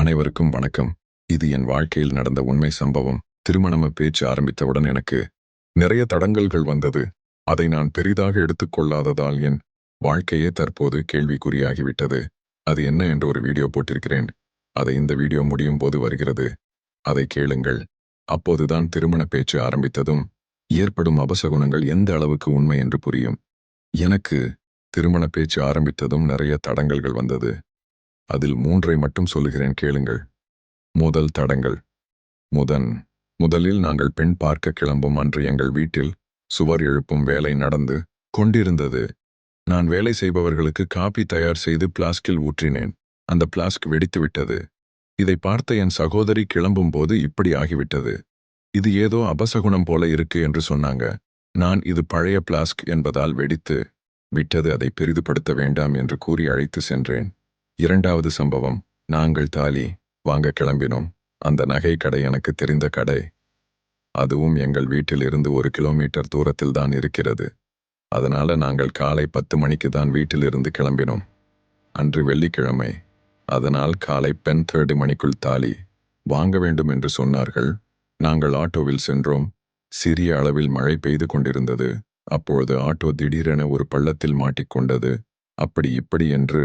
அனைவருக்கும் வணக்கம். இது என் வாழ்க்கையில் நடந்த உண்மை சம்பவம். திருமணம் பேச்சு ஆரம்பித்தவுடன் எனக்கு நிறைய தடங்கல்கள் வந்தது. அதை நான் பெரிதாக எடுத்துக்கொள்ளாததால் என் வாழ்க்கையே தற்போது கேள்விக்குறியாகிவிட்டது. அது என்ன என்று ஒரு வீடியோ போட்டிருக்கிறேன். அதை இந்த வீடியோ முடியும் போது வருகிறது. அதை கேளுங்கள். அப்போதுதான் திருமண பேச்சு ஆரம்பித்ததும் ஏற்படும் அபசகுனங்கள் எந்த அளவுக்கு உண்மை என்று புரியும். எனக்கு திருமண பேச்சு ஆரம்பித்ததும் நிறைய தடங்கல்கள் வந்தது. அதில் 3ஐ மட்டும் சொல்லுகிறேன், கேளுங்கள். முதல் தடங்கல். முதலில் நாங்கள் பெண் பார்க்க கிளம்பும் அன்று எங்கள் வீட்டில் சுவர் எழுப்பும் வேலை நடந்து கொண்டிருந்தது. நான் வேலை செய்பவர்களுக்கு காபி தயார் செய்து பிளாஸ்கில் ஊற்றினேன். அந்த பிளாஸ்க் வெடித்து விட்டது. இதை பார்த்த என் சகோதரி கிளம்பும் போது இப்படி ஆகிவிட்டது, இது ஏதோ அபசகுனம் போல இருக்கு என்று சொன்னாங்க. நான் இது பழைய பிளாஸ்க் என்பதால் வெடித்து விட்டது, அதை பெரிதுபடுத்த வேண்டாம் என்று கூறி அழைத்து சென்றேன். இரண்டாவது சம்பவம். நாங்கள் தாலி வாங்க கிளம்பினோம். அந்த நகை கடை எனக்கு தெரிந்த கடை. அதுவும் எங்கள் வீட்டில் இருந்து 1 கிலோமீட்டர் தூரத்தில் தான் இருக்கிறது. அதனால நாங்கள் காலை 10 மணிக்கு தான் வீட்டில் இருந்து கிளம்பினோம். அன்று வெள்ளிக்கிழமை. அதனால் காலை 10:30 மணிக்குள் தாலி வாங்க வேண்டும் என்று சொன்னார்கள். நாங்கள் ஆட்டோவில் சென்றோம். சிறிய அளவில் மழை பெய்து கொண்டிருந்தது. அப்பொழுது ஆட்டோ திடீரென ஒரு பள்ளத்தில் மாட்டிக்கொண்டது. அப்படி இப்படி என்று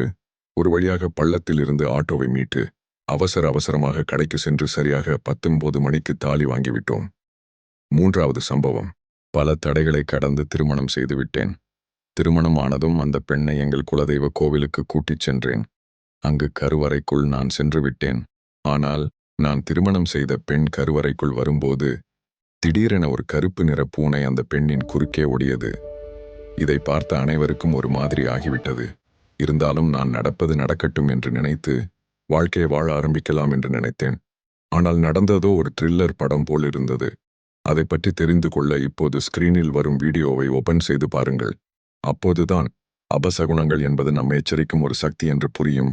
ஒரு வழியாக பள்ளத்தில் இருந்து ஆட்டோவை மீட்டு அவசரமாக கடைக்கு சென்று சரியாக 19 மணிக்கு தாலி வாங்கிவிட்டோம். மூன்றாவது சம்பவம். பல தடைகளை கடந்து திருமணம் செய்துவிட்டேன். திருமணம் ஆனதும் அந்த பெண்ணை எங்கள் குலதெய்வ கோவிலுக்கு கூட்டிச் சென்றேன். அங்கு கருவறைக்குள் நான் சென்று விட்டேன். ஆனால் நான் திருமணம் செய்த பெண் கருவறைக்குள் வரும்போது திடீரென ஒரு கருப்பு நிற பூனை அந்த பெண்ணின் குறுக்கே ஓடியது. இதை பார்த்த அனைவருக்கும் ஒரு மாதிரி ஆகிவிட்டது. இருந்தாலும் நான் நடப்பது நடக்கட்டும் என்று நினைத்து வாழ்க்கையை வாழ ஆரம்பிக்கலாம் என்று நினைத்தேன். ஆனால் நடந்ததோ ஒரு த்ரில்லர் படம் போல் இருந்தது. அதை பற்றி தெரிந்து கொள்ள இப்போது ஸ்கிரீனில் வரும் வீடியோவை ஓபன் செய்து பாருங்கள். அப்போதுதான் அபசகுனங்கள் என்பது நம்மை எச்சரிக்கும் ஒரு சக்தி என்று புரியும்.